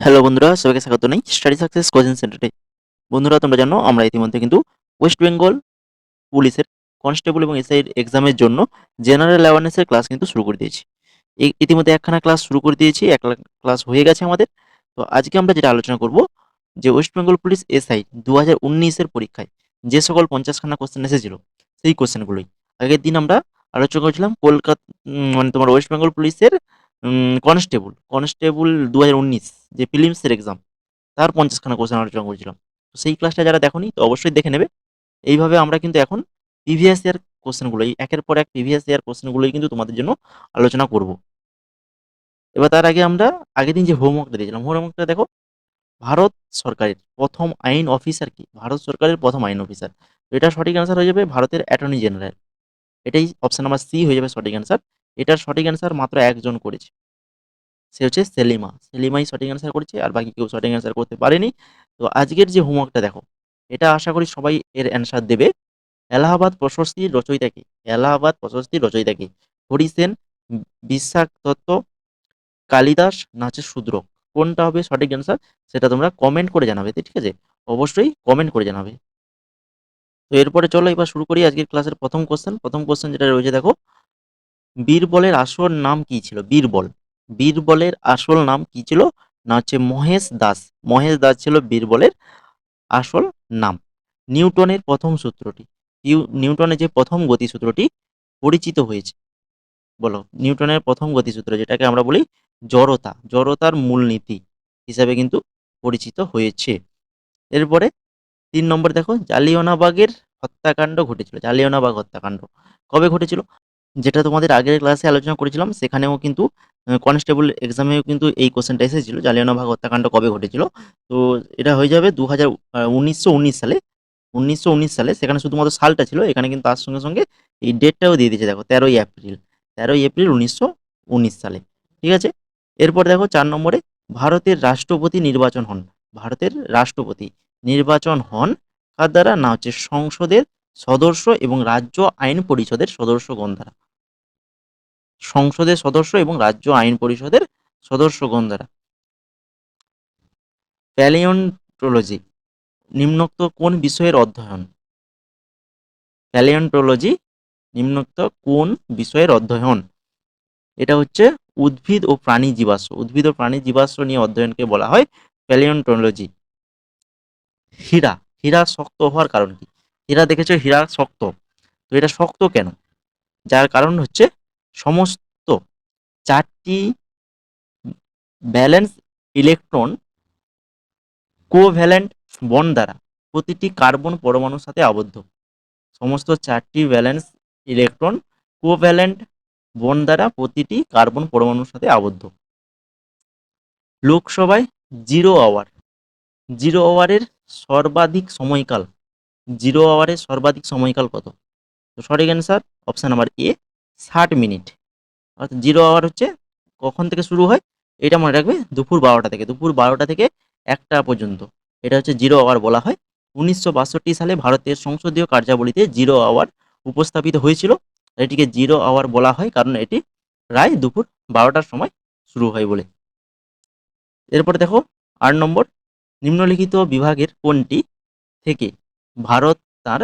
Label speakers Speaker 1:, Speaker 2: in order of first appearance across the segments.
Speaker 1: Hello বন্ধুরা, সবাইকে স্বাগত জানাই স্টাডি সাকসেস কোচিং সেন্টারে। বন্ধুরা, তোমরা জানো আমরা ইতিমধ্যে কিন্তু ওয়েস্ট বেঙ্গল পুলিশের কনস্টেবল এবং এসআই এক্সামের জন্য জেনারেল অ্যাওয়ারনেসের ক্লাস কিন্তু শুরু করে দিয়েছি। ইতিমধ্যে একখানা ক্লাস শুরু করে দিয়েছি, এক ক্লাস হয়ে গেছে আমাদের। তো আজকে আমরা যেটা আলোচনা করব, যে ওয়েস্ট বেঙ্গল পুলিশ এসআই 2019-এর পরীক্ষায় যে সকল 50খানা কোশ্চেন এসেছিল সেই কোশ্চেনগুলোই। আগের দিন আমরা আলোচনা করেছিলাম কলকাতা, মানে তোমার ওয়েস্ট বেঙ্গল পুলিশের কনস্টেবল কনস্টেবল 2019 যে প্রিলিমসের এক্সাম, তার 50খানা কোশ্চেন আলোচনা করেছিলাম। তো সেই ক্লাসটা যারা দেখোনি তো অবশ্যই দেখে নেবে। এইভাবে আমরা কিন্তু এখন প্রিভিয়াস ইয়ার কোশ্চেনগুলোই একের পর এক প্রিভিয়াস ইয়ার কোশ্চেনগুলোই কিন্তু তোমাদের জন্য আলোচনা করব। এবার তার আগে আমরা আগের দিন যে হোমওয়ার্কটা দিয়েছিলাম, হোমওয়ার্কটা দেখো। ভারত সরকারের প্রথম আইন অফিসার কি? ভারত সরকারের প্রথম আইন অফিসার। তো এটা সঠিক অ্যান্সার হয়ে যাবে ভারতের অ্যাটর্নি জেনারেল। এটাই অপশন নাম্বার সি হয়ে যাবে সঠিক অ্যান্সার। এটার সঠিক অ্যান্সার মাত্র একজন করেছে, সে হচ্ছে সেলিমা। সেলিমাই সঠিক অ্যান্সার করেছে, আর বাকি কেউ সঠিক অ্যান্সার করতে পারেনি। তো আজকের যে হোমওয়ার্কটা দেখো, এটা আশা করি সবাই এর অ্যান্সার দেবে। এলাহাবাদ প্রশস্তির রচয়িতা কে? এলাহাবাদ প্রশস্তির রচয়িতা কে? হরিসেন, বিশ্বাস দত্ত, কালিদাস না হচ্ছে শূদ্রক? কোনটা হবে সঠিক অ্যান্সার সেটা তোমরা কমেন্ট করে জানাবে, ঠিক আছে? অবশ্যই কমেন্ট করে জানাবে। তো এরপরে চলো এবার শুরু করি আজকের ক্লাসের প্রথম কোশ্চেন। প্রথম কোশ্চেন যেটা রয়েছে দেখো, বীরবলের আসল নাম কি ছিল? বীরবল, বীরবলের আসল নাম কি ছিল? না হচ্ছে মহেশ দাস। মহেশ দাস ছিল বীরবলের আসল নাম। নিউটনের প্রথম সূত্রটি, নিউটনের যে প্রথম গতিসূত্রটি পরিচিত হয়েছে, বলো। নিউটনের প্রথম গতিসূত্র, যেটাকে আমরা বলি জড়তা, জড়তার মূলনীতি হিসাবে কিন্তু পরিচিত হয়েছে। এরপরে 3 নম্বর দেখো, জালিয়ানওয়ালাবাগের হত্যাকাণ্ড ঘটেছিল। জালিয়ানওয়ালাবাগ হত্যাকাণ্ড কবে ঘটেছিল? যেটা তোমাদের আগের ক্লাসে আলোচনা করেছিলাম, সেখানেও কিন্তু কনস্টেবল এক্সামেও কিন্তু এই কোশ্চেনটা এসেছিল, জালিয়ানওয়ালাবাগ হত্যাকাণ্ড কবে ঘটেছিল। তো এটা হয়ে যাবে 1919 সালে। 1919 সালে, সেখানে শুধুমাত্র সালটা ছিল, এখানে কিন্তু তার সঙ্গে সঙ্গে এই ডেটটাও দিয়ে দিয়েছে দেখো, 13ই এপ্রিল। 13ই এপ্রিল 1919 সালে, ঠিক আছে। এরপর দেখো 4 নম্বরে, ভারতের রাষ্ট্রপতি নির্বাচন হন, ভারতের রাষ্ট্রপতি নির্বাচন হন কার দ্বারা? না হচ্ছে সংসদের সদস্য এবং রাজ্য আইন পরিষদের সদস্যগণ দ্বারা। সংসদের সদস্য এবং রাজ্য আইন পরিষদের সদস্যগণ দ্বারা। প্যালিওন্টোলজি নিম্নোক্ত কোন বিষয়ের অধ্যয়ন? প্যালিওন্টোলজি নিম্নোক্ত কোন বিষয়ের অধ্যয়ন? এটা হচ্ছে উদ্ভিদ ও প্রাণী জীবাশ্ম, উদ্ভিদ ও প্রাণী জীবাশ্ম নিয়ে অধ্যয়নকে বলা হয় প্যালিওন্টোলজি। হীরা, হীরা শক্ত হওয়ার কারণ কি? হীরা দেখেছো, হীরা শক্ত। তো এটা শক্ত কেন? যার কারণ হচ্ছে সমস্ত 4টি ভ্যালেন্স ইলেকট্রন কোভ্যালেন্ট বন্ড দ্বারা প্রতিটি কার্বন পরমাণুর সাথে আবদ্ধ। সমস্ত 4টি ভ্যালেন্স ইলেকট্রন কোভ্যালেন্ট বন্ড দ্বারা প্রতিটি কার্বন পরমাণুর সাথে আবদ্ধ। লোকসভায় 0 আওয়ার, 0 আওয়ারের সর্বাধিক সময়কাল, 0 আওয়ারের সর্বাধিক সময়কাল কত? তো সঠিক answer option number A, 60 minute. অর্থাৎ 0 আওয়ার হচ্ছে কখন থেকে শুরু হয়? এটা মনে রাখবে, দুপুর 12টা থেকে, দুপুর 12টা থেকে 1টা পর্যন্ত। এটা হচ্ছে 0 আওয়ার বলা হয়। 1962 সালে ভারতের সংসদীয় কার্যাবলীতে 0 আওয়ার উপস্থাপিত হয়েছিল। এটিকে 0 আওয়ার বলা হয় কারণ এটি প্রায় দুপুর 12টার সময় শুরু হয় বলে। এরপরে দেখো 8 নম্বর, নিম্নলিখিত বিভাগের কোনটি থেকে ভারত তার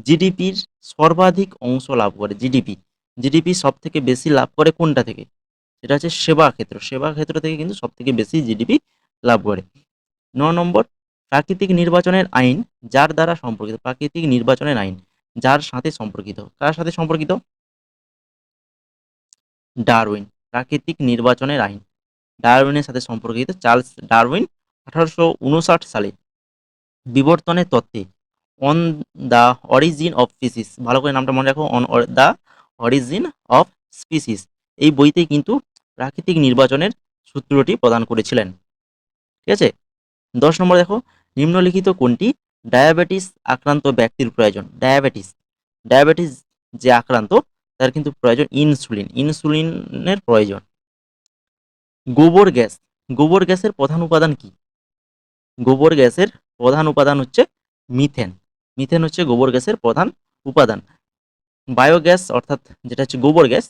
Speaker 1: জিডিপির সর্বাধিক অংশ লাভ করে? জিডিপি, জিডিপি সব থেকে বেশি লাভ করে কোনটা থেকে? সেটা হচ্ছে সেবা ক্ষেত্র, সেবা ক্ষেত্র থেকে কিন্তু সব থেকে বেশি জিডিপি লাভ করে। 9 নম্বর, প্রাকৃতিক নির্বাচনের আইন যার দ্বারা সম্পর্কিত, প্রাকৃতিক নির্বাচনের আইন যার সাথে সম্পর্কিত, কার সাথে সম্পর্কিত? ডারউইন। প্রাকৃতিক নির্বাচনের আইন ডারউইনের সাথে সম্পর্কিত। চার্লস ডারউইন 1859 সালে বিবর্তনের তত্ত্বে on the origin of species, ভালো করে নামটা মনে রাখো, on the origin of species, এই বইতেই কিন্তু প্রাকৃতিক নির্বাচনের সূত্রটি প্রদান করেছিলেন, ঠিক আছে। 10 নম্বর দেখো, নিম্নলিখিত কোনটি ডায়াবেটিস আক্রান্ত ব্যক্তির প্রয়োজন? ডায়াবেটিস, ডায়াবেটিস যে আক্রান্ত তার কিন্তু প্রয়োজন ইনসুলিন, ইনসুলিনের প্রয়োজন। গোবর গ্যাস, গোবর গ্যাসের প্রধান উপাদান কি? গোবর গ্যাসের প্রধান উপাদান হচ্ছে মিথেন, মিথেন হচ্ছে গোবর গ্যাসের প্রধান উপাদান। বায়োগ্যাস অর্থাৎ যেটা হচ্ছে গোবর গ্যাস,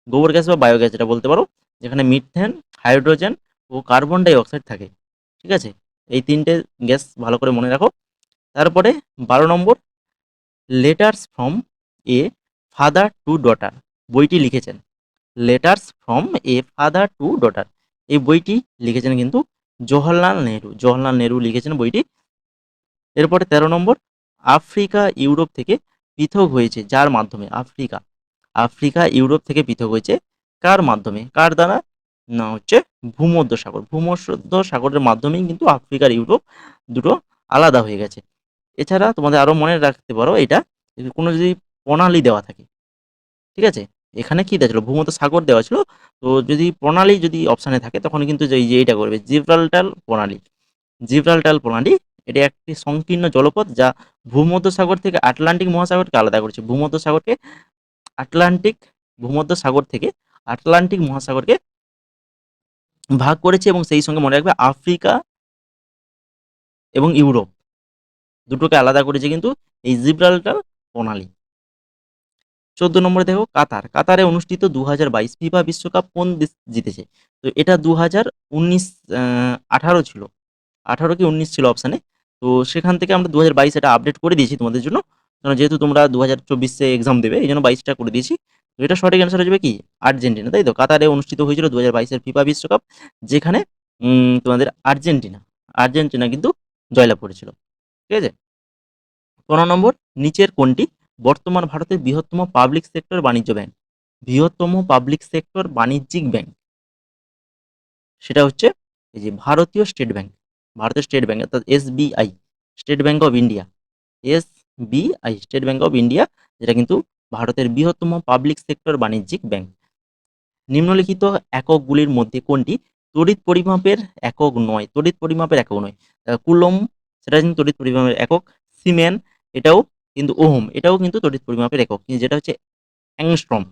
Speaker 1: গোবর গ্যাস বা বায়োগ্যাস যেটা বলতে পারো, যেখানে মিথেন, হাইড্রোজেন ও কার্বন ডাই অক্সাইড থাকে, ঠিক আছে, এই তিনটে গ্যাস ভালো করে মনে রাখো। তারপরে 12 নম্বর, letters from a father to daughter বইটি লিখেছেন। Letters from a father to daughter, এই বইটি লিখেছেন কিন্তু জওহরলাল নেহরু। জওহরলাল নেহরু লিখেছেন বইটি। এরপরে 13 নম্বর, আফ্রিকা ইউরোপ থেকে পৃথক হয়েছে যার মাধ্যমে। আফ্রিকা, আফ্রিকা ইউরোপ থেকে পৃথক হয়েছে কার মাধ্যমে, কার দ্বারা? না হচ্ছে ভূমধ্য সাগর। ভূমধ্য সাগরের মাধ্যমেই কিন্তু আফ্রিকার ইউরোপ দুটো আলাদা হয়ে গেছে। এছাড়া তোমাদের আরও মনে রাখতে পারো এটা, কোনো যদি প্রণালী দেওয়া থাকে, ঠিক আছে, এখানে কি দেওয়া ছিল, ভূমধ্য সাগর দেওয়া ছিল, তো যদি প্রণালী যদি অপশানে থাকে তখন কিন্তু এই যে এইটা করবে, জিব্রাল্টার প্রণালী। জিব্রাল্টার প্রণালী, এটি একটি সংকীর্ণ জলপথ যা ভূমধ্যসাগর থেকে আটলান্টিক মহাসাগরকে আলাদা করেছে। ভূমধ্যসাগরকে আটলান্টিক, ভূমধ্যসাগর থেকে আটলান্টিক মহাসাগরকে ভাগ করেছে, এবং সেই সঙ্গে মনে রাখবে আফ্রিকা এবং ইউরোপ দুটোকে আলাদা করেছে কিন্তু এই জিব্রাল্টার প্রণালী। 14 নম্বরে দেখো, কাতার। কাতারে অনুষ্ঠিত 2022 ফিফা বিশ্বকাপ কোন দেশ জিতেছে? তো এটা 2019, 18 ছিল, 18 কি 19 ছিল অপশানে। তো সেখান থেকে আমরা 2022 এটা আপডেট করে দিয়েছি তোমাদের জন্য, কারণ যেহেতু তোমরা 2024-এ এক্সাম দেবে এই জন্য 22টা করে দিয়েছি। তো এটা সঠিক অ্যান্সার হয়ে যাবে কি, আর্জেন্টিনা, তাই তো। কাতারে অনুষ্ঠিত হয়েছিল 2022-এর ফিফা বিশ্বকাপ, যেখানে তোমাদের আর্জেন্টিনা, আর্জেন্টিনা কিন্তু জয়লাভ করেছিল, ঠিক আছে। 15 নম্বর, নিচের কোনটি বর্তমান ভারতের বৃহত্তম পাবলিক সেক্টর বাণিজ্য ব্যাংক? বৃহত্তম পাবলিক সেক্টর বাণিজ্যিক ব্যাংক, সেটা হচ্ছে এই যে ভারতীয় স্টেট ব্যাংক। ভারতীয় স্টেট ব্যাংক অর্থাৎ SBI, state bank of India. SBI, state bank of India, যেটা কিন্তু ভারতের বৃহত্তম পাবলিক সেক্টর বাণিজ্যিক ব্যাংক। নিম্নলিখিত এককগুলির মধ্যে কোনটি তড়িৎ পরিমাপের একক নয়? তড়িৎ পরিমাপের একক নয়। কুলম, সেটা কিন্তু তড়িৎ পরিমাপের একক। সিমেন, এটাও কিন্তু ওহম, এটাও কিন্তু তড়িৎ পরিমাপের একক, কিন্তু যেটা হচ্ছে অ্যাংস্ট্রম।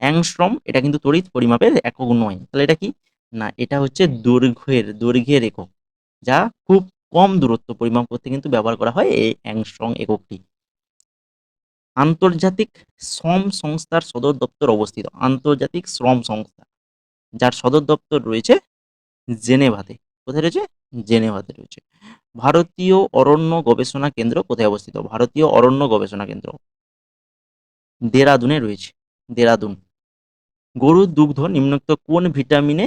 Speaker 1: অ্যাংস্ট্রম এটা কিন্তু তড়িৎ পরিমাপের একক নয়। তাহলে এটা কি? না, এটা হচ্ছে দৈর্ঘ্যের একক, যা খুব কম দূরত্ব পরিমাপ করতে কিন্তু ব্যবহার করা হয় এই অ্যাংস্ট্রম এককটি। আন্তর্জাতিক শ্রম সংস্থার সদর দপ্তর অবস্থিত। আন্তর্জাতিক শ্রম সংস্থা, যার সদর দপ্তর রয়েছে জেনেভাতে। কোথায় রয়েছে? জেনেভাতে রয়েছে। ভারতীয় অরণ্য গবেষণা কেন্দ্র কোথায় অবস্থিত? ভারতীয় অরণ্য গবেষণা কেন্দ্র দেরাদুনে রয়েছে, দেরাদুন। গরুর দুগ্ধ নিম্নোক্ত কোন ভিটামিনে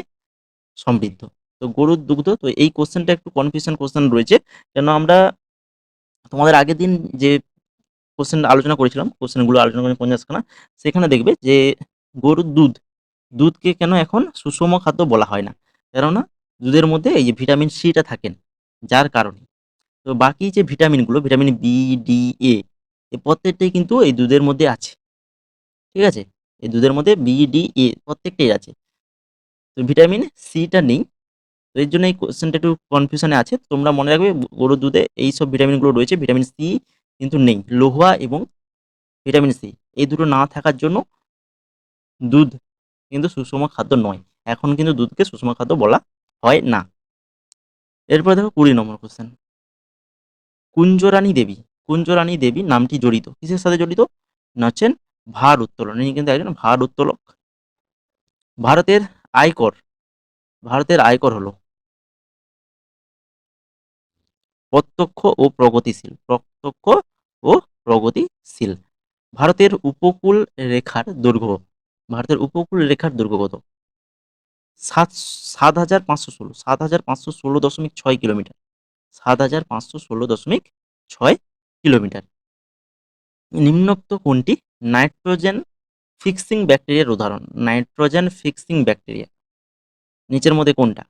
Speaker 1: সমৃদ্ধ? তো গরুর দুগ্ধ, তো এই কোশ্চেনটা একটু কনফিউশন কোশ্চেন রয়েছে, কেন আমরা তোমাদের আগের দিন যে কোশ্চেন আলোচনা করেছিলাম, কোশ্চেনগুলো আলোচনা করে 50খানা, সেখানে দেখবে যে গরুর দুধকে কেন এখন সুষম খাদ্য বলা হয় না? কেননা দুধের মধ্যে এই যে ভিটামিন সিটা থাকেন, যার কারণে। তো বাকি যে ভিটামিনগুলো, ভিটামিন বি, ডি, এ, এই প্রত্যেকটাই কিন্তু এই দুধের মধ্যে আছে, ঠিক আছে। এই দুধের মধ্যে বি, ডি, এ প্রত্যেকটাই আছে, তো ভিটামিন সিটা নেই। তো এর জন্য এই কোশ্চেনটা একটু কনফিউশনে আছে। তোমরা মনে রাখবে গরুর দুধে এই সব ভিটামিনগুলো রয়েছে, ভিটামিন সি কিন্তু নেই। লোহা এবং ভিটামিন সি এই দুটো না থাকার জন্য দুধ কিন্তু সুষম খাদ্য নয়। এখন কিন্তু দুধকে সুষম খাদ্য বলা হয় না। এরপর দেখো 20 নম্বর কোশ্চেন, কুঞ্জরানী দেবী, কুঞ্জরানী দেবী নামটি জড়িত কিসের সাথে জড়িত? না হচ্ছেন ভার উত্তোলন। ইনি কিন্তু একজন ভার উত্তোলক। ভারতের আয়কর, ভারতের আয়কর হলো প্রত্যক্ষ ও প্রগতিশীল, প্রত্যক্ষ ও প্রগতিশীল। ভারতের উপকূল রেখার দৈর্ঘ্য, ভারতের উপকূল রেখার দৈর্ঘ্য কত? 7,516, 7,516.6 কিলোমিটার, 7,516.6 কিলোমিটার। নিম্নোক্ত কোনটি নাইট্রোজেন ফিক্সিং ব্যাকটেরিয়ার উদাহরণ? নাইট্রোজেন ফিক্সিং ব্যাকটেরিয়া নিচের মধ্যে কোনটা?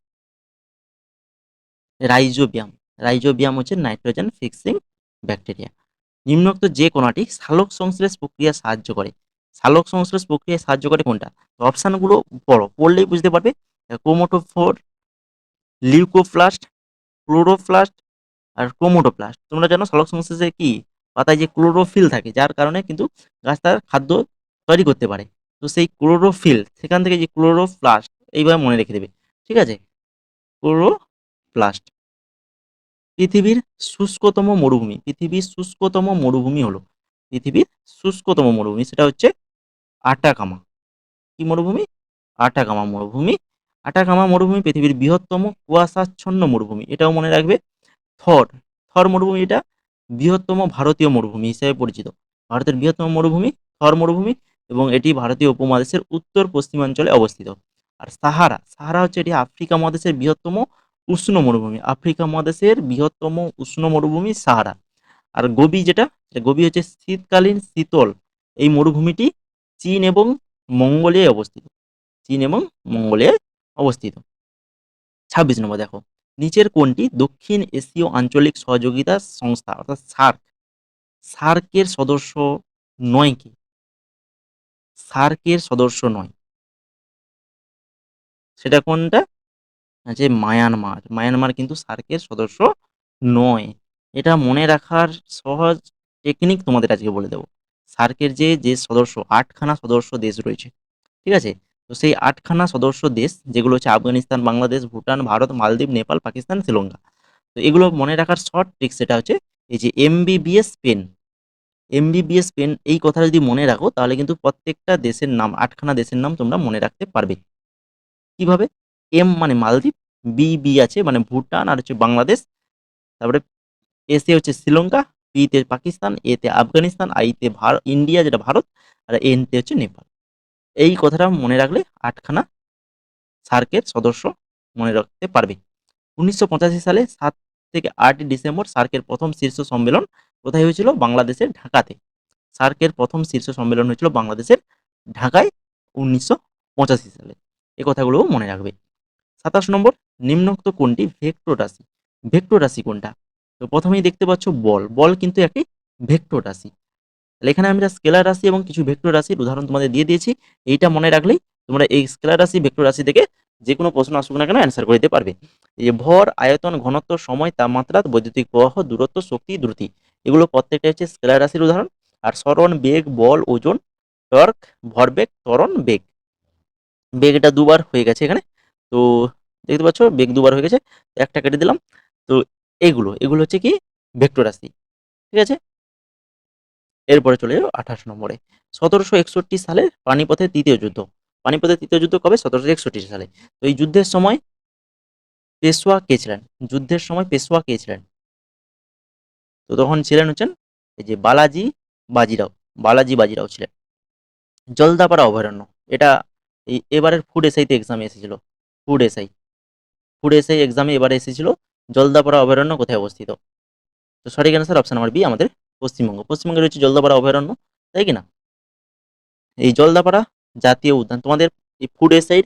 Speaker 1: রাইজোবিয়াম, রাইজোবিয়াম হচ্ছে নাইট্রোজেন ফিক্সিং ব্যাকটেরিয়া। নিম্নোক্ত যে কণাটি সালোক সংশ্লেষ প্রক্রিয়া সাহায্য করে? সালোক সংশ্লেষ প্রক্রিয়ায় সাহায্য করে কোনটা? অপশানগুলো পড়ো, পড়লেই বুঝতে পারবে। ক্রোমোটোফোর, লিউকোপ্লাস্ট, ক্লোরোপ্লাস্ট আর ক্রোমোটোপ্লাস্ট। তোমরা জানো সালোক সংশ্লেষে কি পাতায় যে ক্লোরোফিল থাকে, যার কারণে কিন্তু গাছ তার খাদ্য তৈরি করতে পারে। তো সেই ক্লোরোফিল, সেখান থেকে যে ক্লোরোপ্লাস্ট, এইভাবে মনে রেখে দেবে, ঠিক আছে। ক্লোরোপ্লাস্ট। পৃথিবীর শুষ্কতম মরুভূমি, পৃথিবীর শুষ্কতম মরুভূমি হলো, পৃথিবীর শুষ্কতম মরুভূমি সেটা হচ্ছে আটাকামা। কি মরুভূমি? আটাকামা মরুভূমি। আটাকামা মরুভূমি পৃথিবীর বৃহত্তম কুয়াশাচ্ছন্ন মরুভূমি, এটাও মনে রাখবে। থর, থর মরুভূমি এটা বৃহত্তম ভারতীয় মরুভূমি হিসেবে পরিচিত। ভারতের বৃহত্তম মরুভূমি থর মরুভূমি, এবং এটি ভারতীয় উপমহাদেশের উত্তর পশ্চিমাঞ্চলে অবস্থিত। আর সাহারা, সাহারা হচ্ছে এটি আফ্রিকা মহাদেশের বৃহত্তম উষ্ণ মরুভূমি, আফ্রিকা মহাদেশের বৃহত্তম উষ্ণ মরুভূমি সাহারা। আর গোবি যেটা, গোবি হচ্ছে শীতকালীন শীতল এই মরুভূমিটি চীন এবং মঙ্গোলিয়ায় অবস্থিত, চীন এবং মঙ্গোলিয়ায় অবস্থিত। ২৬ নম্বর দেখো, নিচের কোনটি দক্ষিণ এশীয় আঞ্চলিক সহযোগিতা সংস্থা অর্থাৎ সার্ক, সার্কের সদস্য নয় কি? সার্কের সদস্য নয়, সেটা কোনটা? যে মায়ানমার, মায়ানমার কিন্তু সার্কের সদস্য নয়। এটা মনে রাখার সহজ টেকনিক তোমাদের আজকে বলে দেবো। সার্কের যে যে সদস্য ৮খানা সদস্য দেশ রয়েছে, ঠিক আছে? তো সেই ৮খানা সদস্য দেশ যেগুলো হচ্ছে আফগানিস্তান, বাংলাদেশ, ভুটান, ভারত, মালদ্বীপ, নেপাল, পাকিস্তান, শ্রীলঙ্কা। তো এগুলো মনে রাখার শর্ট ট্রিক সেটা হচ্ছে এই যে এমবিবিএস পেন, এমবিবিএস পেন এই কথাটা যদি মনে রাখো তাহলে কিন্তু প্রত্যেকটা দেশের নাম ৮খানা দেশের নাম তোমরা মনে রাখতে পারবে। কিভাবে? এম মানে মালদ্বীপ, বি আছে মানে ভুটান আর হচ্ছে বাংলাদেশ, তারপরে এস এ হচ্ছে শ্রীলঙ্কা, পি তে পাকিস্তান, এ তে আফগানিস্তান, আই তে ইন্ডিয়া যেটা ভারত, আর এন তে হচ্ছে নেপাল। এই কথাটা মনে রাখলে ৮খানা সার্কের সদস্য মনে রাখতে পারবে। ১৯৮৫ সালে ৭ থেকে ৮ ডিসেম্বর সার্কের প্রথম শীর্ষ সম্মেলন কোথায় হয়েছিল? বাংলাদেশের ঢাকাতে। সার্কের প্রথম শীর্ষ সম্মেলন হয়েছিল বাংলাদেশের ঢাকায় ১৯৮৫ সালে। এ কথাগুলোও মনে রাখবে। ২৭ নম্বর, নিম্নোক্ত কোনটি ভেক্টর রাশি? ভেক্টর রাশি কোনটা? তো প্রথমেই দেখতে পাচ্ছ বল, বল কিন্তু একটি ভেক্টর রাশি। তাহলে এখানে আমরা স্কেলার রাশি এবং কিছু ভেক্টর রাশির উদাহরণ তোমাদের দিয়ে দিয়েছি। এইটা মনে রাখলেই তোমরা এই স্কেলার রাশি, ভেক্টর রাশি থেকে যে কোনো প্রশ্ন আসুক না কেন অ্যান্সার করে দিতে পারবে। এই যে ভর, আয়তন, ঘনত্ব, সময়, তাপমাত্রা, বৈদ্যুতিক প্রবাহ, দূরত্ব, শক্তি, দ্রুতি, এগুলো প্রত্যেকটা হচ্ছে স্কেলার রাশির উদাহরণ। আর সরণ, বেগ, বল, ওজন, টর্ক, ভরবেগ, ত্বরণ, বেগ। বেগ এটা দুবার হয়ে গেছে এখানে। তো দেখতে পাচ্ছ বেগ দুবার হয়ে গেছে, একটা কেটে দিলাম। তো এগুলো হচ্ছে কি ভেক্টর রাশি, ঠিক আছে? এরপরে চলে যাবো ২৮ নম্বরে। ১৭৬১ সালের পানিপথের তৃতীয় যুদ্ধ। পানিপথের তৃতীয় যুদ্ধ কবে? ১৭৬১ সালে। তো এই যুদ্ধের সময় পেশোয়া কে ছিলেন? যুদ্ধের সময় পেশোয়া কে ছিলেন? তো তখন ছিলেন হচ্ছেন এই যে বালাজি বাজিরাও, বালাজি বাজিরাও ছিলেন। জলদাপাড়া অভয়ারণ্য, এটা এবারের ফুড এসআইতে এক্সামে এসেছিল। ফুড এসআই, ফুড এসআই এক্সামে এবারে এসেছিল। জলদাপাড়া অভয়ারণ্য কোথায় অবস্থিত? তো সঠিক অ্যান্সার অপশন নাম্বার বি, আমাদের পশ্চিমবঙ্গ। পশ্চিমবঙ্গে রয়েছে জলদাপাড়া অভয়ারণ্য, তাই কি না? এই জলদাপাড়া জাতীয় উদ্যান, তোমাদের এই ফুড এসআই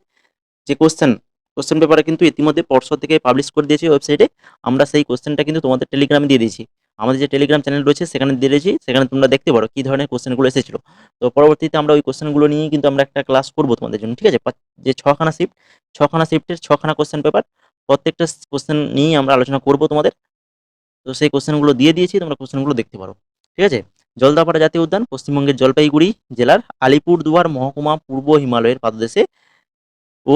Speaker 1: যে কোশ্চেন পেপারে কিন্তু ইতিমধ্যে পর্ষদ থেকে পাবলিশ করে দিয়েছে ওয়েবসাইটে। আমরা সেই কোশ্চেনটা কিন্তু তোমাদের টেলিগ্রামে দিয়ে দিয়েছি। আমাদের যে টেলিগ্রাম চ্যানেল রয়েছে সেখানে দিয়ে দিয়েছি, সেখানে তোমরা দেখতে পারো কী ধরনের কোশ্চেনগুলো এসেছিল। তো পরবর্তীতে আমরা ওই কোশ্চেনগুলো নিয়েই কিন্তু আমরা একটা ক্লাস করবো তোমাদের জন্য, ঠিক আছে? যে ছখানা শিফট, ছখানা শিফটের ছখানা কোশ্চেন পেপার, প্রত্যেকটা কোশ্চেন নিয়েই আমরা আলোচনা করবো তোমাদের। তো সেই কোশ্চেনগুলো দিয়ে দিয়েছি, তোমরা কোশ্চেনগুলো দেখতে পারো, ঠিক আছে? জলদাপাড়া জাতীয় উদ্যান পশ্চিমবঙ্গের জলপাইগুড়ি জেলার আলিপুরদুয়ার মহকুমা পূর্ব হিমালয়ের পাদদেশে ও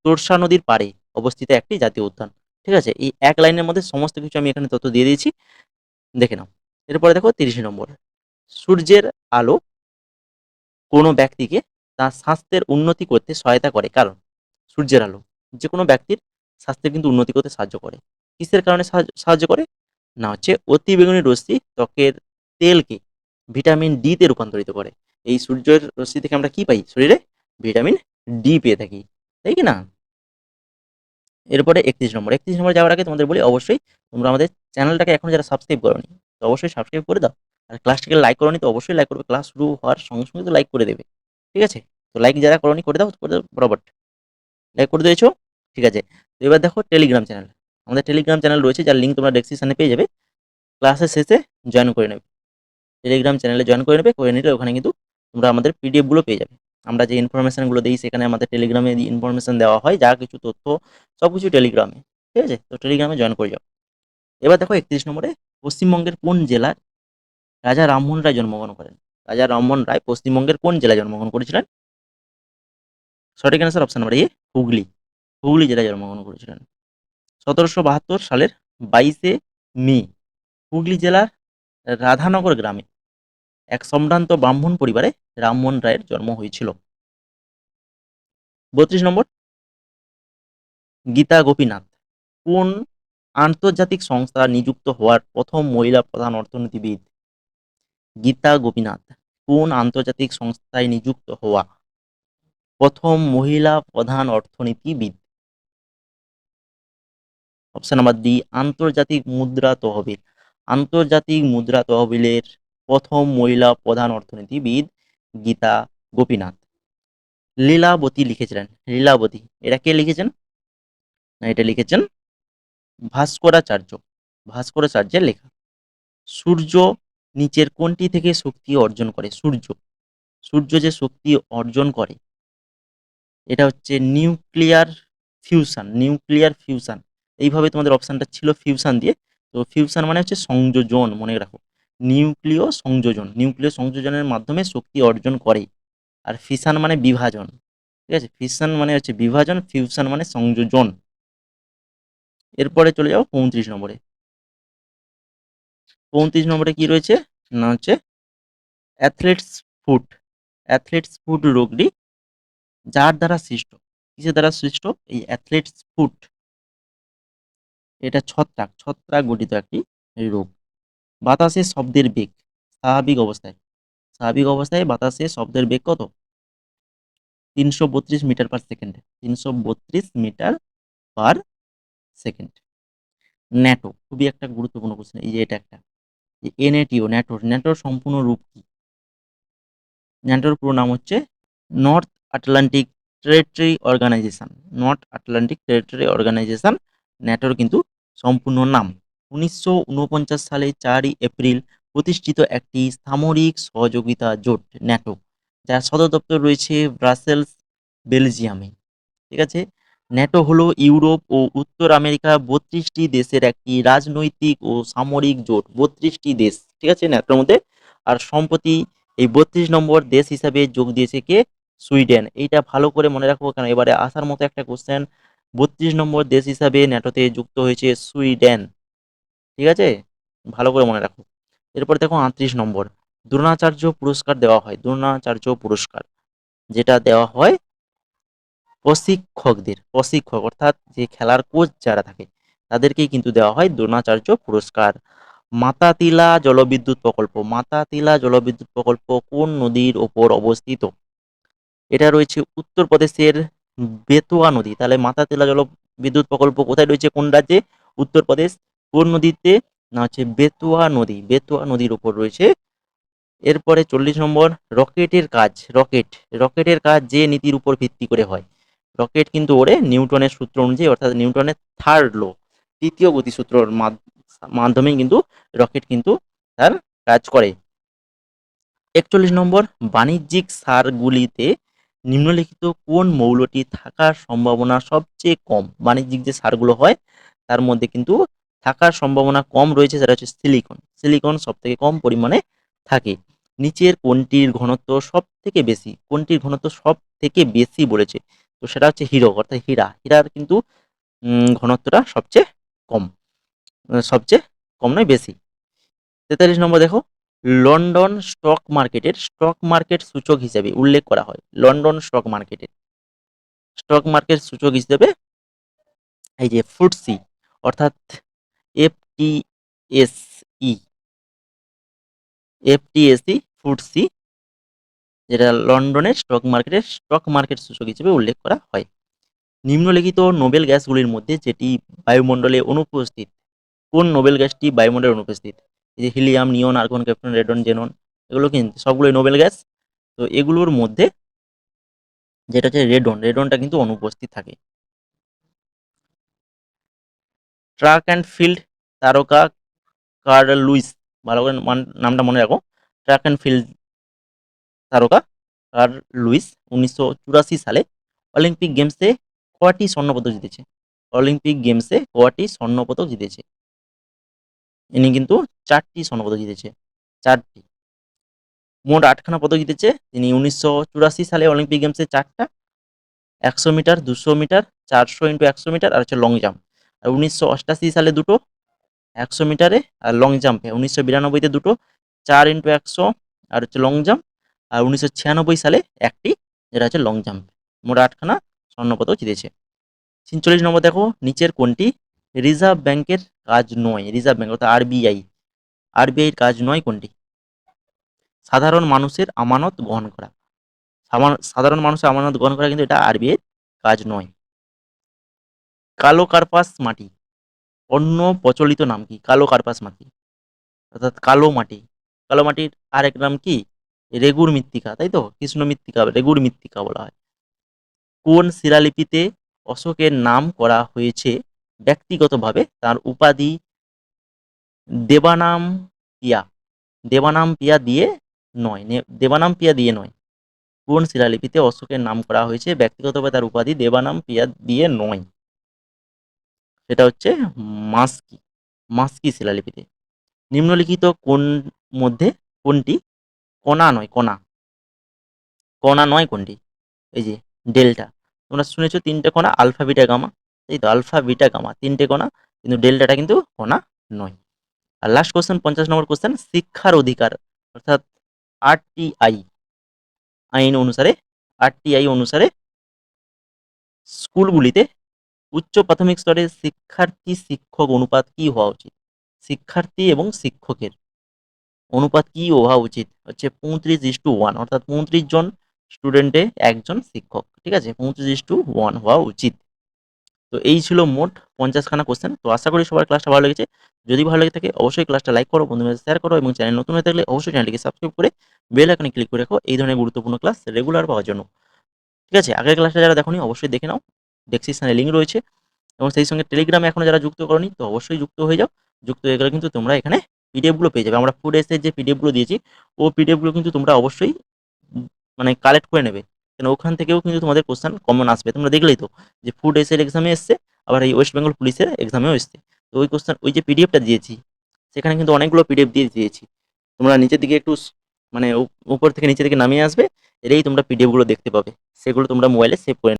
Speaker 1: তোর্ষা নদীর পাড়ে অবস্থিত একটি জাতীয় উদ্যান, ঠিক আছে? এই এক লাইনের মধ্যে সমস্ত কিছু আমি এখানে তথ্য দিয়ে দিয়েছি, দেখে নাও। এরপরে দেখো ৩০ নম্বর, সূর্যের আলো কোনো ব্যক্তিকে তার স্বাস্থ্যের উন্নতি করতে সহায়তা করে, কারণ সূর্যের আলো যে কোনো ব্যক্তির স্বাস্থ্যের কিন্তু উন্নতি করতে সাহায্য করে। কিসের কারণে সাহায্য করে? না হচ্ছে অতিবেগুনি রশ্মি ত্বকের তেলকে ভিটামিন ডি তে রূপান্তরিত করে। এই সূর্যের রশ্মি থেকে আমরা কি পাই? শরীরে ভিটামিন ডি পেয়ে থাকি, তাই কি না? এরপরে ৩১ নম্বর, ৩১ নম্বরে যাওয়ার আগে তোমাদের বলি অবশ্যই তোমরা আমাদের চ্যানেলটাকে এখন যারা সাবস্ক্রাইব করোনি তো অবশ্যই সাবস্ক্রাইব করে দাও। আর ক্লাসটাকে লাইক করোনি তো অবশ্যই লাইক করবে, ক্লাস শুরু হওয়ার সঙ্গে সঙ্গে তো লাইক করে দেবে, ঠিক আছে? তো লাইক যারা করোনি করে দাও বরাবর। লাইক করে দিয়েছো, ঠিক আছে? তো এবার দেখো টেলিগ্রাম চ্যানেল, আমাদের টেলিগ্রাম চ্যানেল রয়েছে যার লিঙ্ক তোমরা ডেসক্রিপশনে পেয়ে যাবে। ক্লাসের শেষে জয়েন করে নেবে, টেলিগ্রাম চ্যানেলে জয়েন করে নেবে, করে নিলে ওখানে কিন্তু তোমরা আমাদের পিডিএফগুলো পেয়ে যাবে। আমরা যে ইনফরমেশনগুলো দিই সেখানে আমাদের টেলিগ্রামে ইনফরমেশন দেওয়া হয়, যা কিছু তথ্য সব কিছু টেলিগ্রামে, ঠিক আছে? তো টেলিগ্রামে জয়েন করে যাও। এবার দেখো ৩১ নম্বরে, পশ্চিমবঙ্গের কোন জেলার রাজা রামমোহন রায় জন্মগ্রহণ করেন? রাজা রামমোহন রায় পশ্চিমবঙ্গের কোন জেলায় জন্মগ্রহণ করেছিলেন? সঠিক answer option number A, Hooghly, Hooghly জেলায় জন্মগ্রহণ করেছিলেন। ১৭৭২ সালের ২২শে মে হুগলি জেলার রাধানগর গ্রামে এক সম্ভ্রান্ত ব্রাহ্মণ পরিবারে রামমোহন রায়ের জন্ম হয়েছিল। ৩২ নম্বর, গীতা গোপীনাথ কোন আন্তর্জাতিক সংস্থা নিযুক্ত হওয়ার প্রথম মহিলা প্রধান অর্থনীতিবিদ? গীতা গোপীনাথ কোন আন্তর্জাতিক সংস্থায় নিযুক্ত হওয়া প্রথম মহিলা প্রধান অর্থনীতিবিদ? অপশন নাম্বার ডি আন্তর্জাতিক মুদ্রা তহবিল। আন্তর্জাতিক মুদ্রা তহবিলের প্রথম মহিলা প্রধান অর্থনীতিবিদ গীতা গোপীনাথ। লীলাবতী লিখেছিলেন, লীলাবতী এটা কে লিখেছেন? না, এটা লিখেছেন ভাস্করাচার্য, ভাস্করাচার্যের লেখা। সূর্য নিচের কোনটি থেকে শক্তি অর্জন করে? সূর্য, সূর্য যে শক্তি অর্জন করে এটা হচ্ছে নিউক্লিয়ার ফিউশন, নিউক্লিয়ার ফিউশন। এইভাবে তোমাদের অপশানটা ছিল ফিউশন দিয়ে, তো ফিউশন মানে হচ্ছে সংযোজন, মনে রাখো নিউক্লিয় সংযোজন, নিউক্লিয় সংযোজনের মাধ্যমে শক্তি অর্জন করে। আর ফিশন মানে বিভাজন, ঠিক আছে, ফিশন মানে হচ্ছে বিভাজন, ফিউশন মানে সংযোজন। এরপরে চলে যাও 35 নম্বরে। 35 নম্বরে কি রয়েছে না হচ্ছে অ্যাথলেটস ফুট। অ্যাথলেটস ফুট রোগটি যার দ্বারা সৃষ্ট, কিসের দ্বারা সৃষ্ট? এই অ্যাথলেটস ফুট, এটা ছত্রাক, ছত্রাক গঠিত একটি রোগ। বাতাসে শব্দের বেগ স্বাভাবিক অবস্থায়, স্বাভাবিক অবস্থায় বাতাসে শব্দের বেগ কত? 332 meter per second, 332 meter per second. NATO খুবই একটা গুরুত্বপূর্ণ কোশ্চেন, এই যে এটা একটা এনএটিও, ন্যাটোর, ন্যাটোর সম্পূর্ণ রূপ কি? ন্যাটোর পুরো নাম হচ্ছে North Atlantic territory organization, North Atlantic territory organization ন্যাটোর কিন্তু সম্পূর্ণ নাম। 1949 সালে 4 এপ্রিল প্রতিষ্ঠিত একটি সামরিক সহযোগিতা জোট ন্যাটো, যার সদর দপ্তর রয়েছে ব্রাসেলস, বেলজিয়ামে। ঠিক আছে, ন্যাটো হলো ইউরোপ ও উত্তর আমেরিকা 32টি দেশের একটি রাজনৈতিক ও সামরিক জোট, 32টি দেশ, ঠিক আছে ন্যাটোর মধ্যে। আর সম্প্রতি এই 32 নম্বর দেশ হিসাবে যোগ দিয়েছে কে? সুইডেন। এইটা ভালো করে মনে রাখবো, কারণ এবারে আসার মতো একটা কোশ্চেন। 32 নম্বর দেশ হিসাবে ন্যাটোতে যুক্ত হয়েছে সুইডেন, ঠিক আছে, ভালো করে মনে রাখো। এরপর দেখো 38 নম্বর, দ্রোণাচার্য পুরস্কার দেওয়া হয়, দ্রোণাচার্য পুরস্কার যেটা দেওয়া হয় প্রশিক্ষকদের, প্রশিক্ষক অর্থাৎ যে খেলার কোচ যারা থাকে তাদেরকেই কিন্তু দেওয়া হয় দ্রোণাচার্য পুরস্কার। মাতাতিলা জলবিদ্যুৎ প্রকল্প, মাতাতিলা জলবিদ্যুৎ প্রকল্প কোন নদীর ওপর অবস্থিত? এটা রয়েছে উত্তরপ্রদেশের বেতোয়া নদী। তাহলে মাতাতিলা জলবিদ্যুৎ প্রকল্প কোথায় রয়েছে, কোন রাজ্যে? উত্তরপ্রদেশ। কোন নদীতে? না হচ্ছে বেতোয়া নদী, বেতোয়া নদীর উপর রয়েছে। এরপরে 40 নম্বর, রকেটের কাজ, রকেট, রকেটের কাজ যে নীতির উপর ভিত্তি করে হয়? রকেট কিন্তু ওড়ে নিউটনের সূত্র অনুযায়ী, অর্থাৎ নিউটনের থার্ড ল, তৃতীয় গতিসূত্রর মাধ্যমেই কিন্তু রকেট কিন্তু তার কাজ করে। 41 নম্বর, বাণিজ্যিক সারগুলিতে নিম্নলিখিত কোন মৌলটি থাকার সম্ভাবনা সবচেয়ে কম? বাণিজ্যিক যে সারগুলো হয় তার মধ্যে কিন্তু থাকার সম্ভাবনা কম রয়েছে, সেটা হচ্ছে সিলিকন, সিলিকন সব থেকে কম পরিমাণে থাকে। নিচের কোনটির ঘনত্ব সব থেকে বেশি? কোনটির ঘনত্ব সব থেকে বেশি বলেছে? তো সেটা হচ্ছে হিরো, অর্থাৎ হীরা, হীরার কিন্তু ঘনত্বটা সবচেয়ে কম, সবচেয়ে কম নয় বেশি। 43 নম্বর দেখো, লন্ডন স্টক মার্কেটের স্টক মার্কেট সূচক হিসেবে উল্লেখ করা হয়, লন্ডন স্টক মার্কেটের স্টক মার্কেট সূচক হিসেবে এই যে ফুটসি, অর্থাৎ এফটিএসই, এফটিএসই ফুটসি, যেটা লন্ডনের স্টক মার্কেট সূচক হিসেবে উল্লেখ করা হয়। নিম্নলিখিত নোবেল গ্যাসগুলির মধ্যে যেটি বায়ুমণ্ডলে অনুপস্থিত, কোন নোবেল গ্যাসটি বায়ুমণ্ডলে অনুপস্থিত? এই যে হিলিয়াম, নিয়ন, আর্গন, ক্যাপ্টন, রেডন, জেনন, এগুলো কিন্তু সবগুলোই নোবেল গ্যাস। তো এগুলোর মধ্যে যেটা হচ্ছে রেডন, রেডনটা কিন্তু অনুপস্থিত থাকে। ট্র্যাক অ্যান্ড ফিল্ড তারকা কার্ল লুইস, ভালো করে নামটা মনে রাখো, ট্র্যাক অ্যান্ড ফিল্ড তারকা কার্ল লুইস 1984 সালে অলিম্পিক গেমসে কয়টি স্বর্ণপদক জিতেছে? অলিম্পিক গেমসে কয়টি স্বর্ণপদক জিতেছে? ইনি কিন্তু 4টি স্বর্ণপদক জিতেছে, 4টি। মোট 8খানা পদক জিতেছে তিনি 1984 সালে অলিম্পিক গেমসে, 4টা, 100 মিটার, 200 মিটার, 400 ইন্টু 100 মিটার, আর হচ্ছে লং জাম্প। আর 1988 সালে দুটো 100 মিটারে, আর লং জাম্পে 1992তে দুটো 4 ইন্টু 100 আর হচ্ছে লং জাম্প। আর 1996 সালে একটি, যেটা হচ্ছে লং জাম্প। মোট 8খানা স্বর্ণপদক জিতেছে। 46 নম্বর দেখো, নিচের কোনটি রিজার্ভ ব্যাংকের কাজ নয়? রিজার্ভ ব্যাংক অর্থাৎ আরবিআই, আরবিআইয়ের কাজ নয় কোনটি? সাধারণ মানুষের আমানত গ্রহণ করা। সাধারণ মানুষের আমানত গ্রহণ করা কিন্তু এটা আরবিআইয়ের কাজ নয়। কালো কার্পাস মাটি অন্য প্রচলিত নাম কি? কালো কার্পাস মাটি অর্থাৎ কালো মাটি, কালো মাটির আরেক নাম কি? রেগুর মৃত্তিকা, তাই তো, কৃষ্ণ মৃত্তিকা, রেগুর মৃত্তিকা বলা হয়। কোন শিলালিপিতে অশোকের নাম করা হয়েছে ব্যক্তিগতভাবে? তার উপাধি দেবানাম পিয়া, দেবানাম পিয়া দিয়ে নয়, দেবানাম পিয়া দিয়ে নয়। কোন শিলালিপিতে অশোকের নাম করা হয়েছে ব্যক্তিগতভাবে? তার উপাধি দেবানাম পিয়া দিয়ে নয়, সেটা হচ্ছে মাস্কি, মাস্কি শিলালিপিতে। নিম্নলিখিত কোন মধ্যে কোনটি কণা নয়? কণা, কণা নয় কোনটি? এই যে ডেল্টা, তোমরা শুনেছো তিনটে কণা আলফা বিটা গামা, এই তো আলফা বিটা গামা তিনটে কণা, কিন্তু ডেল্টাটা কিন্তু কণা নয়। আর লাস্ট কোশ্চেন, 50 নম্বর কোশ্চেন, শিক্ষার অধিকার অর্থাৎ আরটিআই আইন অনুসারে, আরটিআই অনুসারে স্কুলগুলিতে উচ্চ প্রাথমিক স্তরে শিক্ষার্থী শিক্ষক অনুপাত কি হওয়া উচিত? শিক্ষার্থী এবং শিক্ষকের অনুপাত কি হওয়া উচিত? হচ্ছে 35:1, অর্থাৎ 35 জন স্টুডেন্টে একজন শিক্ষক, ঠিক আছে, 35:1 হওয়া উচিত। তো এই ছিল মোট 50খানা কোশ্চেন। তো আশা করি সবার ক্লাসটা ভালো লেগেছে। যদি ভালো লেগে থাকে অবশ্যই ক্লাসটা লাইক করো, বন্ধুদের শেয়ার করো এবং চ্যানেল নতুন হয়ে থাকলে অবশ্যই চ্যানেলটিকে সাবস্ক্রাইব করে বেল আইকনে ক্লিক করে রাখো এই ধরনের গুরুত্বপূর্ণ ক্লাস রেগুলার পাওয়ার জন্য। ঠিক আছে, আগের ক্লাসটা যারা দেখোনি অবশ্যই দেখে নাও, ডেসক্রিপশনে লিঙ্ক রয়েছে, এবং সেই সঙ্গে টেলিগ্রামে এখনো যারা যুক্ত করোনি তো অবশ্যই যুক্ত হয়ে যাও। যুক্ত হয়ে গেলে কিন্তু তোমরা এখানে পিডিএফগুলো পেয়ে যাবে। আমরা ফুড এসের যে পিডিএফগুলো দিয়েছি ও পিডিএফগুলো কিন্তু তোমরা অবশ্যই মানে কালেক্ট করে নেবে, কেন ওখান থেকেও কিন্তু তোমাদের কোশ্চেন কমন আসবে। তোমরা দেখলেই তো যে ফুড এসের এক্সামে এসছে, আবার এই ওয়েস্ট বেঙ্গল পুলিশের এক্সামেও এসছে। তো ওই কোশ্চেন, ওই যে পিডিএফটা দিয়েছি সেখানে কিন্তু অনেকগুলো পিডিএফ দিয়ে দিয়েছি। তোমরা নিচের দিকে একটু মানে উপর থেকে নিচের দিকে নামিয়ে আসবে, এলেই তোমরা পিডিএফগুলো দেখতে পাবে, সেগুলো তোমরা মোবাইলে সেভ করে